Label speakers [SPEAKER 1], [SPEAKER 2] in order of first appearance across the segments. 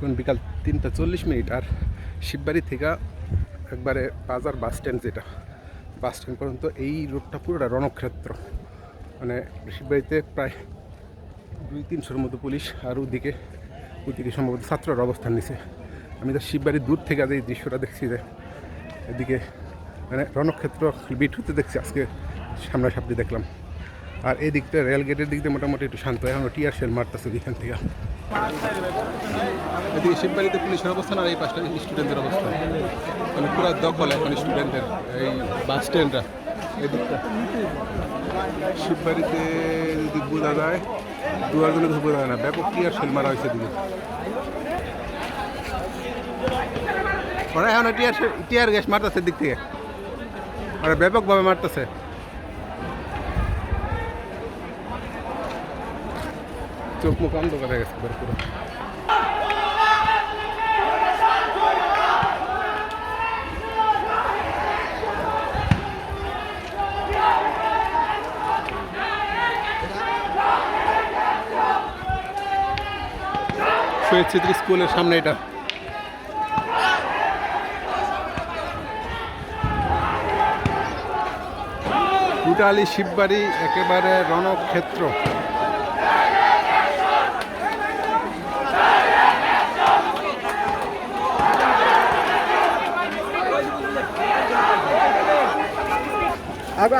[SPEAKER 1] এখন বিকাল 3:40 আর শিববাড়ি থেকে একবারে বাজার বাস স্ট্যান্ড, যেটা বাস স্ট্যান্ড পর্যন্ত এই রোডটা পুরোটা রণক্ষেত্র। মানে শিববাড়িতে প্রায় 200-300-র মতো পুলিশ, আর ওদিকে সম্ভবত ছাত্ররা অবস্থান নিছে। আমি তো শিববাড়ির দূর থেকে যে দৃশ্যটা দেখছি, যে এদিকে মানে রণক্ষেত্র বিট হতে দেখছি আজকে সামনাসামনি দেখলাম। আর এই দিকটা রেল গেটের দিক দিয়ে মোটামুটি একটু শান্ত, এখন টিয়ার শেল মারতেছে এখান থেকে। এদিকে শিববাড়িতে পুলিশের অবস্থান, আর এই পাশটা স্টুডেন্টদের অবস্থান, মানে পুরো দখল এখন স্টুডেন্টদের এই বাস স্ট্যান্ডটা। এদিকটা শিববাড়িতে যদি বোঝা যায়, দুয়ার জন্য কিছু বোঝা যায় না, ব্যাপক টিয়ার শেল মারা হয়েছে এদিকে। ওরা এখন টিয়ার গ্যাস মারতেছে দিক থেকে, ওরা ব্যাপকভাবে মারতেছে। চোখ মুখ অন্ধকার হয়ে গেছে পুরো। শহীদ স্মৃতি স্কুলের সামনে এটা। টোটালি শিববাড়ি একেবারে রণক্ষেত্র।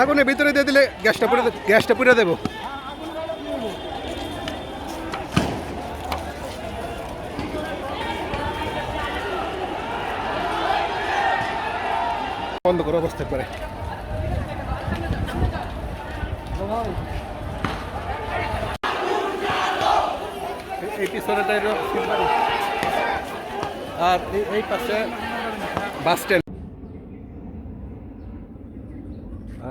[SPEAKER 1] আগুনের ভিতরে দিয়ে দিলে গ্যাসটা পুড়ে দেবো। বন্ধ করে অবস্থায় পরে এই পিছনেটা শিববাড়ি, আর এই পাশে বাস স্ট্যান্ড।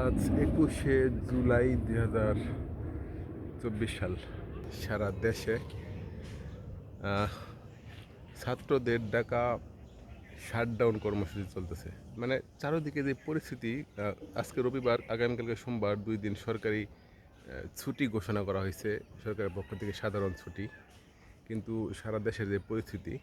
[SPEAKER 1] আজ 21শে জুলাই 2024 সাল। সারা দেশে ছাত্রদের ডাকা শাটডাউন কর্মসূচি চলতেছে। মানে চারোদিকে যে পরিস্থিতি, আজকে রবিবার, আগামীকালকে সোমবার, 2 দিন সরকারি ছুটি ঘোষণা করা হয়েছে সরকারের পক্ষ থেকে, সাধারণ ছুটি। কিন্তু সারা দেশের যে পরিস্থিতি,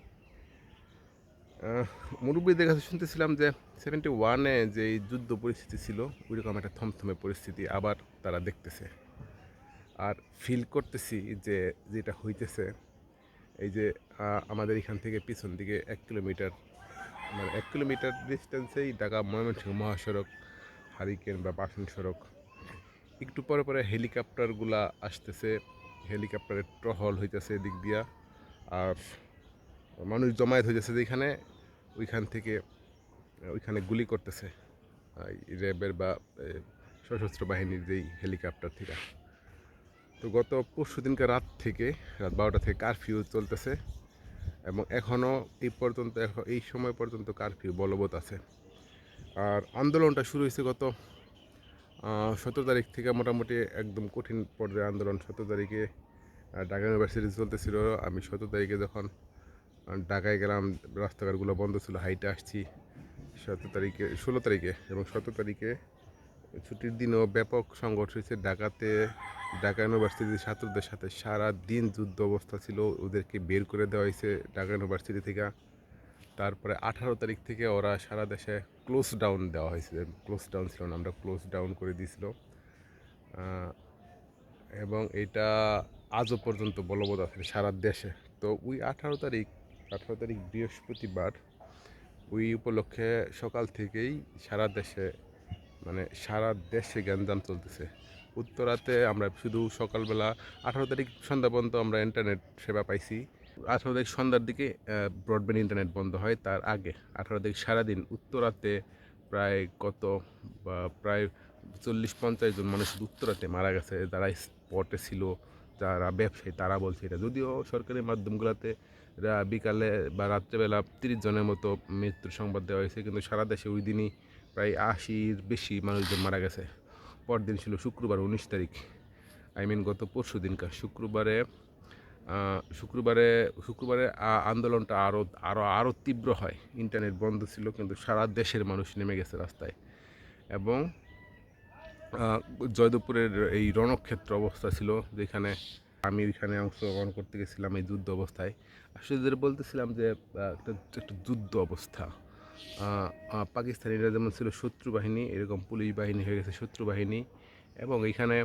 [SPEAKER 1] মুরব্বীদের কাছে শুনতেছিলাম যে 71-এ যে যুদ্ধ পরিস্থিতি ছিল, ওইরকম একটা থমথমে পরিস্থিতি আবার তারা দেখতেছে। আর ফিল করতেছি যে যেটা হইতেছে, এই যে আমাদের এখান থেকে পিছন দিকে 1 কিলোমিটার, মানে 1 কিলোমিটার ডিস্টেন্সেই ঢাকা ময়মনসিংহ মহাসড়ক, হারিকেন বা পাশন সড়ক। একটু পরে পরে হেলিকপ্টারগুলা আসতেছে, হেলিকপ্টারের টহল হইতেছে এদিক দিয়া, আর মানুষ জমায়েত হইতেছে যেখানে, ওইখানে গুলি করতেছে র্যাবের বা সশস্ত্র বাহিনীর যেই হেলিকপ্টার থেকে। তো গত পরশু দিনকে রাত 12টা থেকে কারফিউ চলতেছে, এবং এখনও এই সময় পর্যন্ত কারফিউ বলবৎ আছে। আর আন্দোলনটা শুরু হয়েছে গত 17 তারিখ থেকে, মোটামুটি একদম কঠিন পর্যায়ে আন্দোলন। 17 তারিখে ঢাকা ইউনিভার্সিটি চলতেছিল। আমি 17 তারিখে যখন ঢাকায় গেলাম, রাস্তাঘাটগুলো বন্ধ ছিল, হাইটে আসছি 16 তারিখে, এবং 17 তারিখে ছুটির দিনও ব্যাপক সংঘর্ষ হয়েছে ঢাকাতে। ঢাকা ইউনিভার্সিটির ছাত্রদের সাথে সারা দিন যুদ্ধ অবস্থা ছিল, ওদেরকে বের করে দেওয়া হয়েছে ঢাকা ইউনিভার্সিটি থেকে। তারপরে 18 তারিখ থেকে ওরা সারা দেশে ক্লোজ ডাউন দেওয়া হয়েছে। ক্লোজ ডাউন ছিল না, আমরা ক্লোজ ডাউন করে দিয়েছিল, এবং এটা আজও পর্যন্ত বলবৎ আছে সারা দেশে। তো ওই 18 তারিখ বৃহস্পতিবার, ওই উপলক্ষে সকাল থেকেই সারা দেশে গ্যাঞ্জাম চলতেছে। উত্তরাতে আমরা শুধু সকালবেলা 18 তারিখ সন্ধ্যা পর্যন্ত আমরা ইন্টারনেট সেবা পাইছি। 18 তারিখ সন্ধ্যার দিকে ব্রডব্যান্ড ইন্টারনেট বন্ধ হয়। তার আগে 18 তারিখ সারাদিন উত্তরাতে প্রায় 40-50 জন মানুষ উত্তরাতে মারা গেছে, যারা স্পটে ছিল, যারা ব্যবসায়ী, তারা বলছে এটা। যদিও সরকারি মাধ্যমগুলোতে বিকালে বা রাত্রেবেলা 30 জনের মতো মৃত্যুর সংবাদ দেওয়া হয়েছে, কিন্তু সারা দেশে ওই দিনই প্রায় 80-র বেশি মানুষজন মারা গেছে। পরদিন ছিল শুক্রবার 19 তারিখ, গত পরশু দিনকার শুক্রবারে আন্দোলনটা আরও তীব্র হয়। ইন্টারনেট বন্ধ ছিল, কিন্তু সারা দেশের মানুষ নেমে গেছে রাস্তায়। এবং জয়দেবপুরের এই রণক্ষেত্র অবস্থা ছিল, যেখানে আমি ওইখানে অংশগ্রহণ করতে গেছিলাম এই যুদ্ধ অবস্থায়। আসলে যেটা বলতেছিলাম যে একটা একটা যুদ্ধ অবস্থা। পাকিস্তানিরা যেমন ছিল শত্রু বাহিনী, এরকম পুলিশ বাহিনী হয়ে গেছে শত্রু বাহিনী। এবং এখানে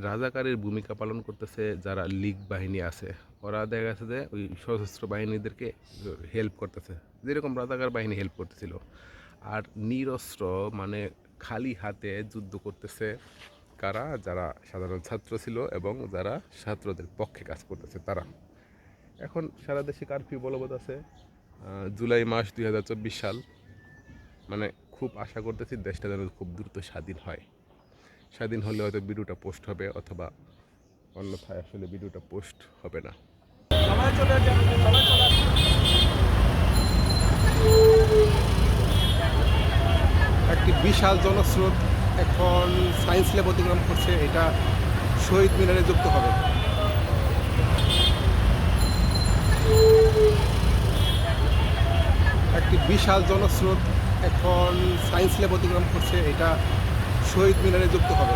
[SPEAKER 1] রাজাকারের ভূমিকা পালন করতেছে যারা লীগ বাহিনী আছে। ওরা দেখা গেছে যে ওই সশস্ত্র বাহিনীদেরকে হেল্প করতেছে, যেরকম রাজাকার বাহিনী হেল্প করতেছিল। আর নিরস্ত্র মানে খালি হাতে যুদ্ধ করতেছে কারা? যারা সাধারণ ছাত্র ছিল এবং যারা ছাত্রদের পক্ষে কাজ করতেছে তারা। এখন সারা দেশে কারফিউ বলবৎ আছে। জুলাই মাস 2024 সাল। মানে খুব আশা করতেছি দেশটা যেন খুব দ্রুত স্বাধীন হয়। স্বাধীন হলে হয়তো ভিডিওটা পোস্ট হবে, অথবা অন্যথায় আসলে ভিডিওটা পোস্ট হবে না। একটি বিশাল জনস্রোত এখন সায়েন্স ল্যাব অতিক্রম করছে, এটা শহীদ মিনারে যুক্ত হবে। একটি বিশাল জনস্রোত এখন সায়েন্স ল্যাব অতিক্রম করছে, এটা শহীদ মিনারে যুক্ত হবে।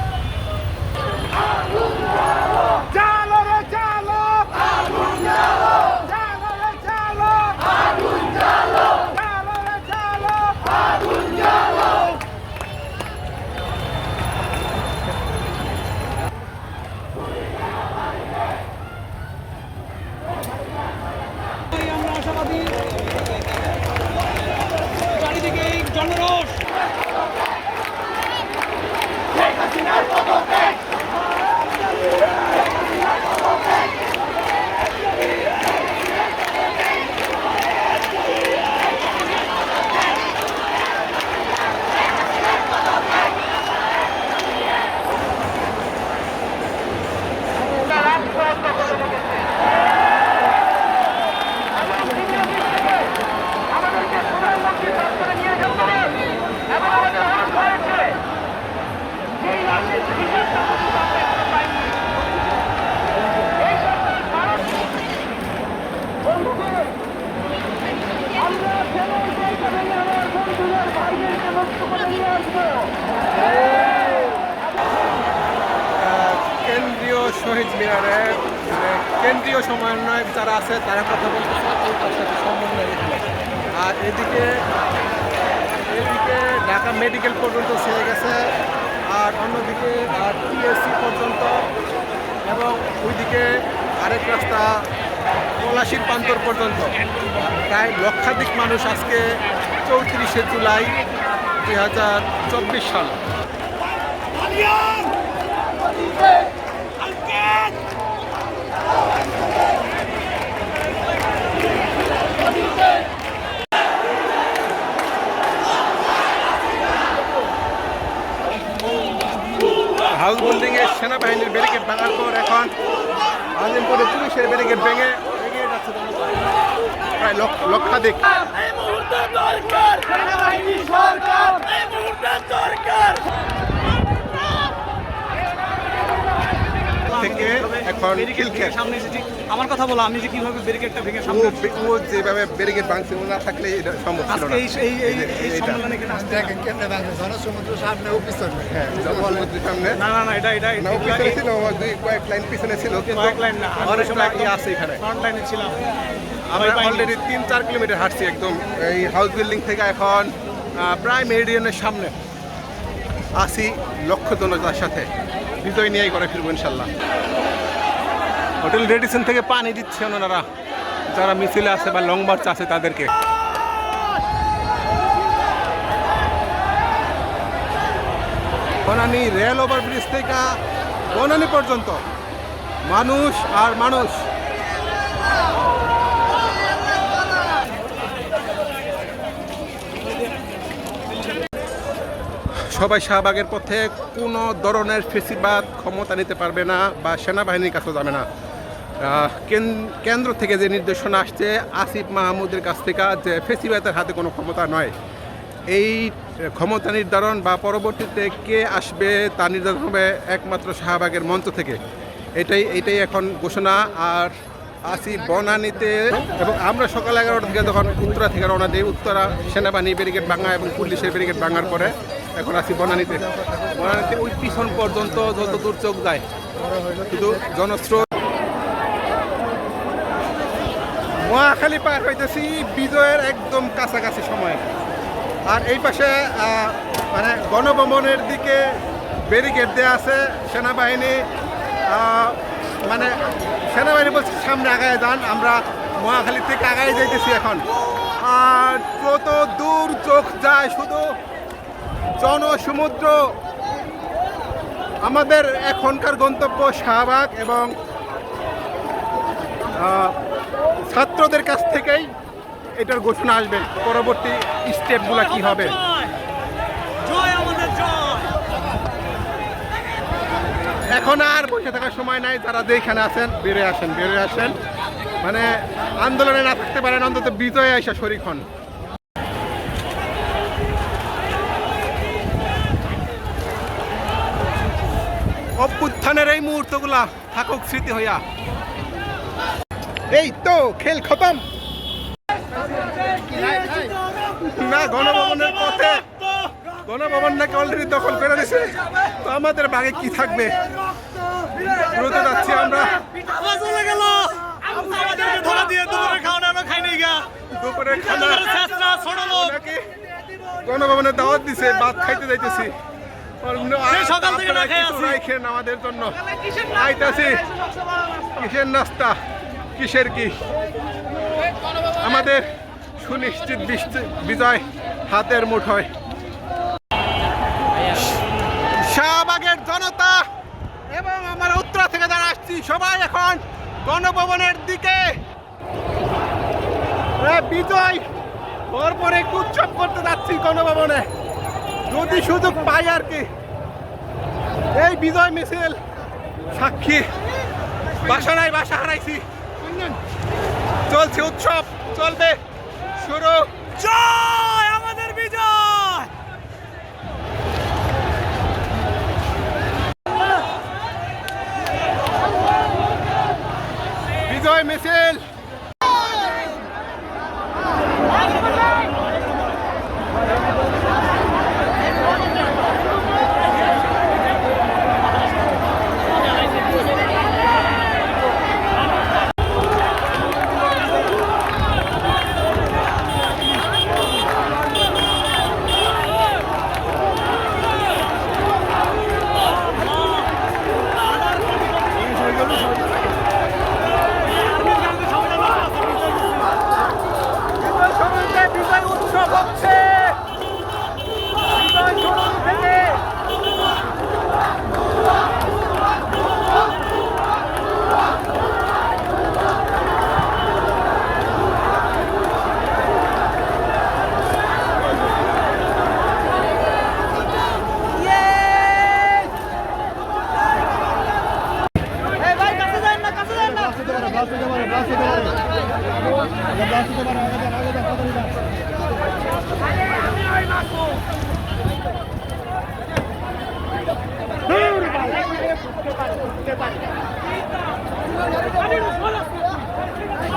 [SPEAKER 2] চারিদিকে জনরোষ।
[SPEAKER 1] কেন্দ্রীয় শহীদ মিনারে কেন্দ্রীয় সমন্বয়ক যারা আছে তারা কথা বলতেছে, এই তার সাথে সমন্বয়। আর এদিকে ঢাকা মেডিকেল পর্যন্ত ছেড়ে গেছে, আর অন্যদিকে টিএসসি পর্যন্ত, এবং ওইদিকে আরেক রাস্তা পলাশীর প্রান্তর পর্যন্ত। প্রায় লক্ষাধিক মানুষ আজকে 34শে জুলাই 2024 সাল। হাউস বিল্ডিং এর সেনাবাহিনীর ব্যারিকেড ভাঙার পর এখন আজিমপুরে পুলিশের ব্যারিকেড ভেঙে এগিয়ে যাচ্ছে প্রায় লক্ষাধিক। থেকে এখন
[SPEAKER 2] সামনে এসেছি, আমার কথা বলো, আমি যে কিভাবে ব্যারিকেডটা ভেঙে
[SPEAKER 1] ও যেভাবে ব্যারিকেড ভাঙছে ও না থাকলে এটা সম্ভব ছিল না।
[SPEAKER 2] এই সম্মেলনে কেন আসতে দেখেন কেমনে ভাঙছে জনসমুদ্র সামনে ও পিছনে।
[SPEAKER 1] হ্যাঁ, জনসমুদ্রের সামনে
[SPEAKER 2] না এটা
[SPEAKER 1] না, ও পিছনে ছিল, কয়েক লাইন পিছনে ছিল, কিন্তু
[SPEAKER 2] কয়েক লাইন না,
[SPEAKER 1] অনেক সময় আছে এখানে।
[SPEAKER 2] ফ্রন্ট লাইনে ছিলাম।
[SPEAKER 1] আমরা অলরেডি 3-4 কিলোমিটার হাঁটছি একদম এই হাউস বিল্ডিং থেকে। এখন প্রায় মেরিডিয়ানের সামনে আসি লক্ষ জনতার সাথে। বিজয় নিয়েই করে ফিরবো ইনশাল্লাহ। হোটেল রেডিসন থেকে পানি দিচ্ছে ওনারা, যারা মিছিলে আছে বা লং মার্চ আছে তাদেরকে। বনানী রেল ওভারব্রিজ থেকে বনানী পর্যন্ত মানুষ আর মানুষ। সবাই শাহবাগের পথে কোনো ধরনের ফেসিবাদ ক্ষমতা নিতে পারবে না বা সেনাবাহিনীর কাছেও যাবে না। কেন্দ্র থেকে যে নির্দেশনা আসছে আসিফ মাহমুদের কাছ থেকে, যে ফেসিবাদের হাতে কোনো ক্ষমতা নয়, এই ক্ষমতা নির্ধারণ বা পরবর্তীতে কে আসবে তা নির্ধারণ হবে একমাত্র শাহবাগের মঞ্চ থেকে। এটাই এখন ঘোষণা। আর আসি বনানীতে, এবং আমরা সকাল 11টা থেকে যখন উত্তরা থেকে রওনা দিই, উত্তরা সেনাবাহিনী ব্যারিকেড ভাঙা এবং পুলিশের ব্যারিকেড ভাঙার পরে এখন আসি বনানীতে। ওই পিছন পর্যন্ত যত দূর চোখ যায় শুধু জনস্রোত। মহাখালী পার হইতেছি বিজয়ের একদম কাছাকাছি সময়। আর এই পাশে মানে গণভবনের দিকে ব্যারিকেড দেওয়া আছে সেনাবাহিনী। মানে সেনাবাহিনী বলছে সামনে আগায় যান, আমরা মহাখালী থেকে আগায় যাইতেছি এখন। আর যত দূর চোখ যায় শুধু জনসমুদ্র। আমাদের এখনকার গন্তব্য শাহবাগ এবং ছাত্রদের কাছ থেকেই এটার ঘোষণা আসবে পরবর্তী স্টেপগুলো কি হবে। এখন আর বসে থাকার সময় নাই, যারা যেখানে আছেন বেড়ে আসেন। মানে আন্দোলনে না থাকতে পারেন, অন্তত বিজয়ে আসা শরীক হন। অভ্যুত্থানের এই মুহূর্তগুলা থাকুক স্মৃতি হইয়া। এই তো খেল খতম না, গণভবনের পথে গণভবন নাকি অলরেডি দখল করে দিছে। তো আমাদের ভাগে কি থাকবে? দ্রুত যাচ্ছি আমরা। দুপুরের খানা নাকি গণভবনের দাওয়াত দিছে, ভাত খাইতে যাইতেছি। রাখেন আমাদের জন্য। আইতাছি কিসের নাস্তা, কিসের কি, আমাদের সুনিশ্চিত বিজয় হাতের মুঠোয়। শাহবাগের জনতা এবং আমরা উত্তরা থেকে যারা আসছি সবাই এখন গণভবনের দিকে। বিজয় পরপর একটু উৎসব করতে যাচ্ছি গণভবনে, যদি সুযোগ পাই আর কি। এই বিজয় মিছিল সাক্ষী, বাসা নাই, বাসা হারাইছি। চলছে উৎসব, চলবে শুরু।
[SPEAKER 3] জয় আমাদের বিজয়।
[SPEAKER 1] বিজয় মিছিল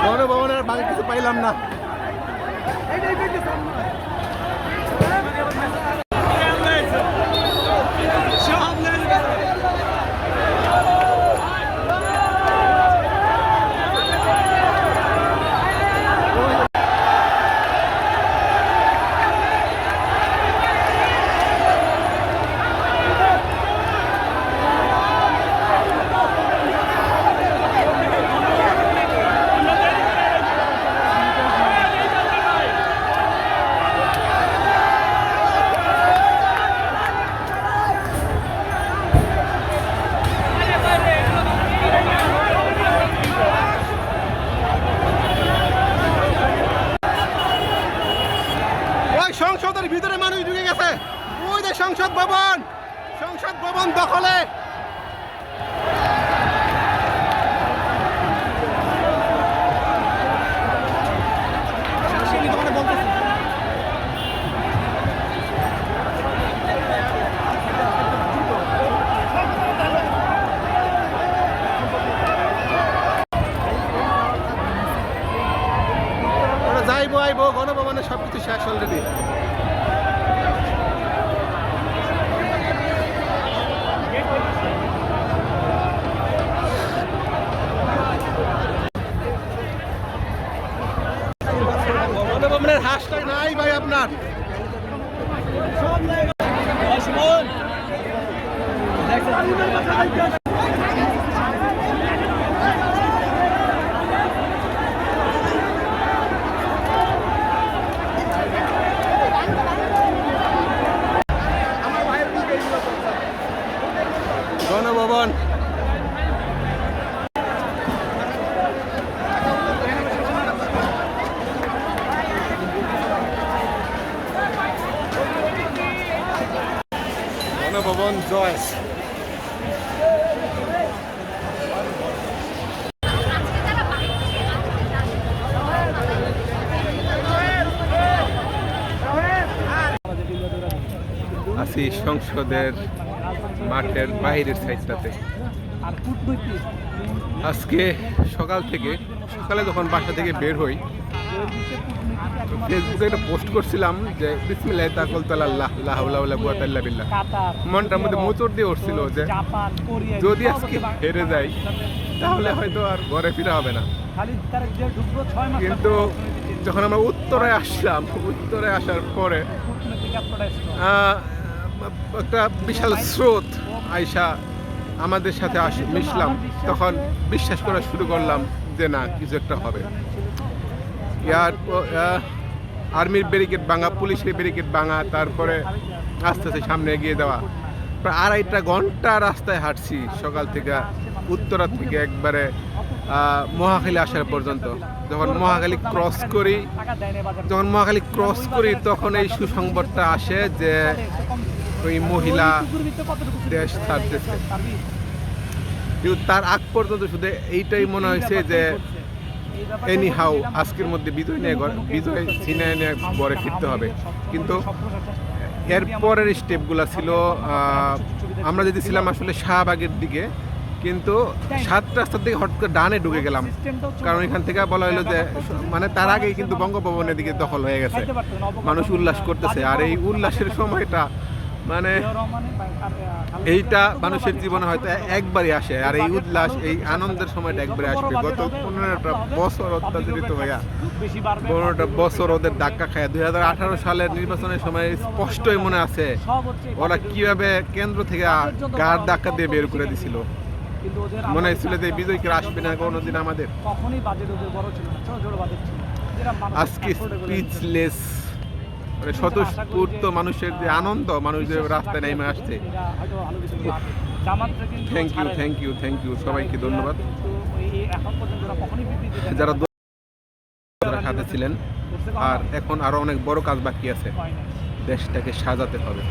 [SPEAKER 1] গণভবনের বাকি কিছু পাইলাম না। সংসদের ভিতরে মানুষ ঢুকে গেছে। ওই যে সংসদ ভবন দখলে। যাইবো আইবো, গণভবনে সবকিছু শেষ অলরেডি। সালের হাঁসটাই নাই ভাই আপনার। গণভবন গণভবন জয়েস। আছি সংসদের মাঠের বাইরের সাইডটাতে। আজকে সকালে যখন বাসা থেকে বের হই, ফেসবুকে একটা পোস্ট করছিলাম যে বিসমিল্লাহ তাকাল্লাল্লাহ লা হাওলা ওয়ালা কুওয়াতা ইল্লা বিল্লাহ। মনটার মধ্যে মোচড় দিয়ে উঠছিল যে যদি আজকে হেরে যাই তাহলে হয়তো আর ঘরে ফিরা হবে না। কিন্তু যখন আমরা উত্তরে আসার পরে একটা বিশাল স্রোত আইসা আমাদের সাথে মিশলাম, তখন বিশ্বাস করা শুরু করলাম যে না, কিছু একটা হবে। আর্মির ব্যারিকেড ভাঙা, পুলিশের ব্যারিকেড ভাঙা, তারপরে আস্তে আস্তে সামনে এগিয়ে যাওয়া। প্রায় 2.5 ঘন্টা রাস্তায় হাঁটছি সকাল থেকে, উত্তরা থেকে একবারে মহাখালী আসার পর্যন্ত। যখন মহাখালী ক্রস করি তখন এই সুসংবাদটা আসে যে ওই মহিলা দেশ ছাড়তেছে। কিন্তু তার আগ পর্যন্ত শুধু এইটাই মনে হয়েছে যে এনি হাউ আজকের মধ্যে বিজয় ছিনিয়ে নিয়ে ঘরে ফিরতে হবে। কিন্তু এর পরের স্টেপগুলো ছিল, আমরা যদি ছিলাম আসলে শাহবাগের দিকে, কিন্তু 7 রাস্তার দিকে হট করে ডানে ঢুকে গেলাম, কারণ এখান থেকে বলা হলো যে মানে তার আগেই কিন্তু বঙ্গভবনের দিকে দখল হয়ে গেছে, মানুষ উল্লাস করতেছে। আর এই উল্লাসের সময়টা মানে এইটা মানুষের জীবনে হয়তো একবারই আসে, আর এই উল্লাস, এই আনন্দের সময়টা একবারে আসবে। গত 15টা বছর অত্যাচারিত হইয়া, 15টা বছর ওদের ধাক্কা খায়। 2018 সালের নির্বাচনের সময় স্পষ্টই মনে আছে ওরা কিভাবে কেন্দ্র থেকে গাড় ধাক্কা দিয়ে বের করে দিছিল। মনে হয়েছিল যে বিজয় কি আসবে না কোনোদিন আমাদের। আজকে স্পিচলেস, মানে স্বতঃস্ফূর্ত মানুষের যে আনন্দ, মানুষ যে রাস্তায় নেমে আসছে। থ্যাংক ইউ সবাইকে ধন্যবাদ যারা সাথে ছিলেন। আর এখন আরো অনেক বড় কাজ বাকি আছে, দেশটাকে সাজাতে হবে।